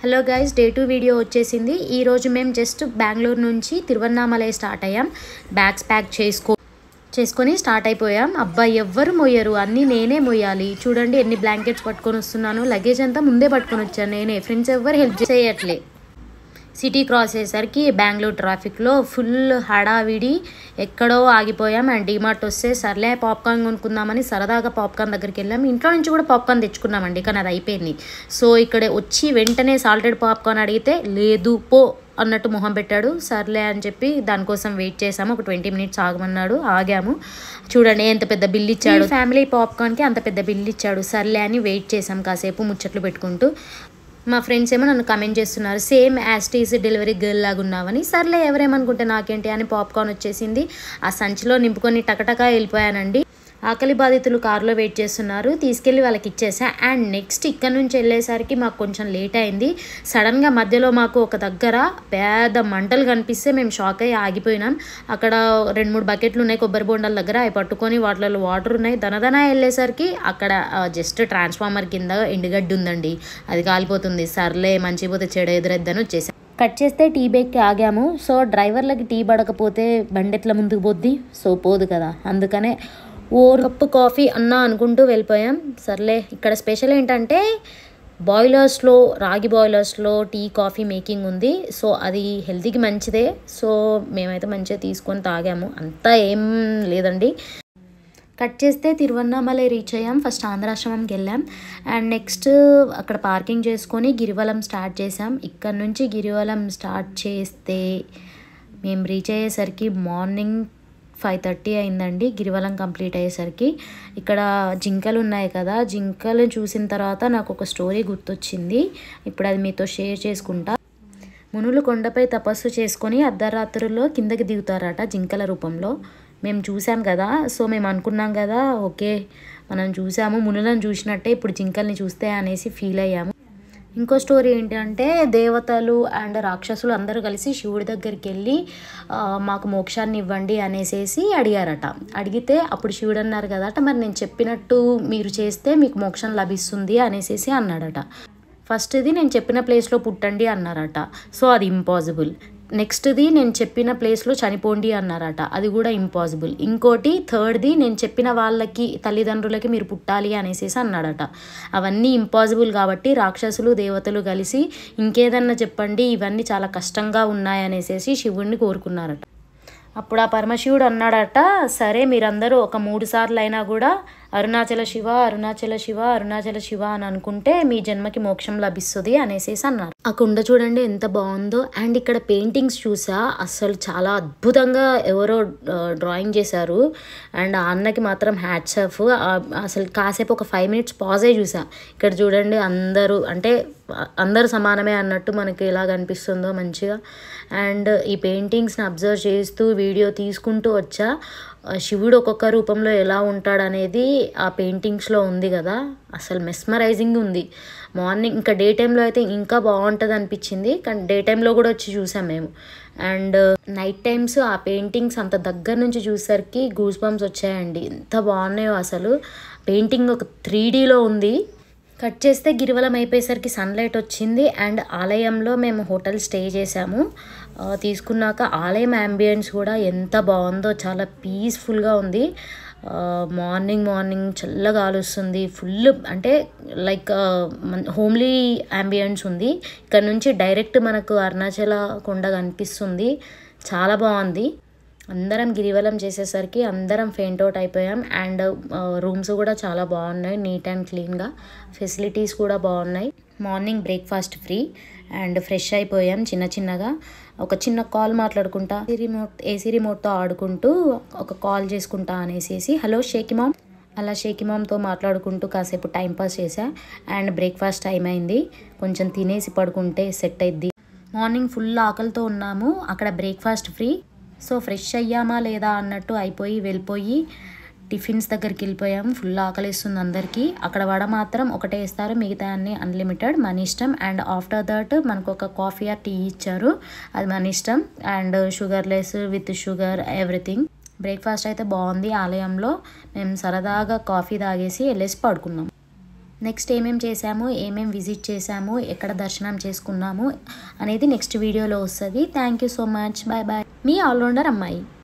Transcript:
Hello guys, day 2 video వచ్చేసింది. ఈరోజు మేము జస్ట్ బెంగళూరు నుంచి తిరువన్నామలై స్టార్ట్ అయ్యాం. బ్యాగ్స్ ప్యాక్ చేసుకొని స్టార్ట్ అయిపోయాం. అబ్బాయి ఎవ్వరు మోయరు, అన్నీ నేనే మోయాలి. చూడండి ఎన్ని బ్లాంకెట్స్ పట్టుకొని వస్తున్నాను. లగేజ్ అంతా ముందే పట్టుకొని వచ్చాను నేనే. ఫ్రెండ్స్ ఎవ్వరు హెల్ప్ చేయట్లే. సిటీ క్రాస్ అయ్యేసరికి బెంగళూరు ట్రాఫిక్లో ఫుల్ హడావిడి, ఎక్కడో ఆగిపోయాం. అండ్ డిమార్ట్ వస్తే సర్లే పాప్కార్న్ కొనుక్కుందామని సరదాగా పాప్కార్న్ దగ్గరికి వెళ్ళాం. ఇంట్లో నుంచి కూడా పాప్కార్న్ తెచ్చుకున్నామండి, కానీ అది అయిపోయింది. సో ఇక్కడ వచ్చి వెంటనే సాల్టెడ్ పాప్కార్న్ అడిగితే లేదు పో అన్నట్టు మొహం పెట్టాడు. సర్లే అని చెప్పి దానికోసం వెయిట్ చేసాము. ఒక 20 మినిట్స్ ఆగమన్నాడు, ఆగాము. చూడండి ఎంత పెద్ద బిల్ ఇచ్చాడు. ఫ్యామిలీ పాప్కార్న్కి అంత పెద్ద బిల్ ఇచ్చాడు. సర్లే అని వెయిట్ చేసాం కాసేపు ముచ్చట్లు పెట్టుకుంటూ. మా ఫ్రెండ్స్ ఏమో నన్ను కమెంట్ చేస్తున్నారు, సేమ్ యాస్టీస్ డెలివరీ గర్ల్ లాగా ఉన్నావని. సర్లే ఎవరేమనుకుంటే నాకేంటి అని పాప్కార్న్ వచ్చేసింది. ఆ సంచిలో నింపుకొని టకటకా వెళ్ళిపోయానండి. ఆకలి బాధితులు కారులో వెయిట్ చేస్తున్నారు, తీసుకెళ్ళి వాళ్ళకి ఇచ్చేసా. అండ్ నెక్స్ట్ ఇక్కడ నుంచి వెళ్ళేసరికి మాకు కొంచెం లేట్ అయింది. సడన్గా మధ్యలో మాకు ఒక దగ్గర పెద్ద మంటలు కనిపిస్తే మేము షాక్ అయ్యి ఆగిపోయినాం. అక్కడ 2-3 బకెట్లు ఉన్నాయి కొబ్బరి బొండాల దగ్గర, అవి పట్టుకొని వాటిలో వాటర్ ఉన్నాయి. దనదన వెళ్ళేసరికి అక్కడ జస్ట్ ట్రాన్స్ఫార్మర్ కింద ఎండుగడ్డి ఉందండి, అది కాలిపోతుంది. సర్లే మంచిపోతే చెడు ఎదురెద్దని వచ్చేసాం. కట్ చేస్తే టీ బ్రేక్కి ఆగాము. సో డ్రైవర్లకి టీ పడకపోతే బండి ఎట్లా ముందుకు పోద్ది? సో పోదు కదా, అందుకనే కప్పు కాఫీ అన్నా అనుకుంటూ వెళ్ళిపోయాం. సర్లే ఇక్కడ స్పెషల్ ఏంటంటే బాయిలర్స్లో, రాగి బాయిలర్స్లో టీ కాఫీ మేకింగ్ ఉంది. సో అది హెల్తీకి మంచిదే. సో మేమైతే మంచిగా తీసుకొని తాగాము, అంతా ఏం లేదండి. కట్ చేస్తే తిరువన్నామలై రీచ్ అయ్యాం. ఫస్ట్ ఆంధ్రాశ్రమంకి వెళ్ళాం. అండ్ నెక్స్ట్ అక్కడ పార్కింగ్ చేసుకొని గిరివలం స్టార్ట్ చేసాం. ఇక్కడ నుంచి గిరివలం స్టార్ట్ చేస్తే మేము రీచ్ అయ్యేసరికి మార్నింగ్ 5:30 అయిందండి. గిరివలం కంప్లీట్ అయ్యేసరికి ఇక్కడ జింకలు ఉన్నాయి కదా, జింకలు చూసిన తర్వాత నాకు ఒక స్టోరీ గుర్తొచ్చింది. ఇప్పుడు అది మీతో షేర్ చేసుకుంటా. మునులు కొండపై తపస్సు చేసుకొని అర్ధరాత్రుల్లో కిందకి దిగుతారట జింకల రూపంలో. మేము చూసాం కదా, సో మేము అనుకున్నాం కదా, ఓకే మనం చూసాము, మునులను చూసినట్టే ఇప్పుడు జింకల్ని చూస్తే అనేసి ఫీల్ అయ్యాము. ఇంకో స్టోరీ ఏంటంటే దేవతలు అండ్ రాక్షసులు అందరూ కలిసి శివుడి దగ్గరికి వెళ్ళి మాకు మోక్షాన్ని ఇవ్వండి అనేసి అడిగారట. అడిగితే అప్పుడు శివుడు అన్నారు కదట, మరి నేను చెప్పినట్టు మీరు చేస్తే మీకు మోక్షం లభిస్తుంది అనేసి అన్నాడట. ఫస్ట్ది నేను చెప్పిన ప్లేస్లో పుట్టండి అన్నారట, సో అది ఇంపాసిబుల్. నెక్స్ట్ది నేను చెప్పిన ప్లేస్లో చనిపోండి అన్నారట, అది కూడా ఇంపాసిబుల్. ఇంకోటి థర్డ్ది నేను చెప్పిన వాళ్ళకి తల్లిదండ్రులకి మీరు పుట్టాలి అనేసి అన్నాడట. అవన్నీ ఇంపాసిబుల్ కాబట్టి రాక్షసులు దేవతలు కలిసి ఇంకేదన్నా చెప్పండి, ఇవన్నీ చాలా కష్టంగా ఉన్నాయనేసి శివుడిని కోరుకున్నారట. అప్పుడు ఆ పరమశివుడు అన్నాడట, సరే మీరందరూ ఒక 3 సార్లు అయినా కూడా అరుణాచల శివ అరుణాచల శివ అరుణాచల శివ అని అనుకుంటే మీ జన్మకి మోక్షం లభిస్తుంది అనేసి అన్నారు. ఆ కుండ చూడండి ఎంత బాగుందో. అండ్ ఇక్కడ పెయింటింగ్స్ చూసా, అసలు చాలా అద్భుతంగా ఎవరో డ్రాయింగ్ చేశారు. అండ్ ఆ అన్నకి మాత్రం హ్యాట్స్ ఆఫ్. అసలు కాసేపు ఒక 5 మినిట్స్ పాజే చూసా. ఇక్కడ చూడండి అందరూ సమానమే అన్నట్టు మనకి ఎలా కనిపిస్తుందో మంచిగా. అండ్ ఈ పెయింటింగ్స్ని అబ్జర్వ్ చేస్తూ వీడియో తీసుకుంటూ వచ్చా. శివుడు ఒక్కొక్క రూపంలో ఎలా ఉంటాడనేది ఆ పెయింటింగ్స్లో ఉంది కదా, అసలు మెస్మరైజింగ్ ఉంది. మార్నింగ్ ఇంకా డే టైంలో అయితే ఇంకా బాగుంటుంది అనిపించింది, కానీ డే టైంలో కూడా వచ్చి చూసాం మేము. అండ్ నైట్ టైమ్స్ ఆ పెయింటింగ్స్ అంత దగ్గర నుంచి చూసేసరికి గూస్ బంప్స్ వచ్చాయండి, ఎంత బాగున్నాయో అసలు. పెయింటింగ్ ఒక 3Dలో ఉంది. కట్ చేస్తే గిరివలం అయిపోయేసరికి సన్లైట్ వచ్చింది. అండ్ ఆలయంలో మేము హోటల్ స్టే చేసాము. తీసుకున్నాక ఆలయం యాంబియన్స్ కూడా ఎంత బాగుందో, చాలా పీస్ఫుల్గా ఉంది. మార్నింగ్ చల్లగా ఆలుస్తుంది. ఫుల్ అంటే లైక్ హోమ్లీ యాంబియన్స్ ఉంది. ఇక్కడ నుంచి డైరెక్ట్ మనకు అరుణాచల కొండ కనిపిస్తుంది, చాలా బాగుంది. అందరం గిరివలం చేసేసరికి అందరం ఫెయింట్ అవుట్ అయిపోయాం. అండ్ రూమ్స్ కూడా చాలా బాగున్నాయి, నీట్ అండ్ క్లీన్గా. ఫెసిలిటీస్ కూడా బాగున్నాయి. Morning breakfast free. And fresh అయిపోయాం చిన్నగా. ఒక చిన్న కాల్ మాట్లాడుకుంటా, ఏసీ రిమోట్తో ఆడుకుంటూ ఒక కాల్ చేసుకుంటా అనేసి హలో షేకి మామ్, అలా షేకి మామ్తో మాట్లాడుకుంటూ కాసేపు టైంపాస్ చేసా. అండ్ బ్రేక్ఫాస్ట్ టైం అయింది, కొంచెం తినేసి పడుకుంటే సెట్ అయిద్ది. మార్నింగ్ ఫుల్ ఆకలితో ఉన్నాము, అక్కడ బ్రేక్ఫాస్ట్ ఫ్రీ. సో ఫ్రెష్ అయ్యామా లేదా అన్నట్టు వెళ్ళిపోయి టిఫిన్స్ దగ్గరికి వెళ్ళిపోయాము. ఫుల్ ఆకలిస్తుంది అందరికీ. అక్కడ వడ మాత్రం ఒకటే ఇస్తారు, మిగతా అన్ని అన్లిమిటెడ్, మన ఇష్టం. అండ్ ఆఫ్టర్ దట్ మనకు ఒక కాఫీ ఆర్ టీ ఇచ్చారు, అది మన ఇష్టం. And sugarless, with sugar, everything. Breakfast అయితే బాగుంది ఆలయంలో. మేము సరదాగా కాఫీ తాగేసి వెళ్ళేసి పడుకున్నాం. నెక్స్ట్ ఏమేం చేసాము, ఏమేం విజిట్ చేసాము, ఎక్కడ దర్శనం చేసుకున్నాము అనేది నెక్స్ట్ వీడియోలో వస్తుంది. Thank you so much. Bye bye. మీ ఆల్రౌండర్ అమ్మాయి.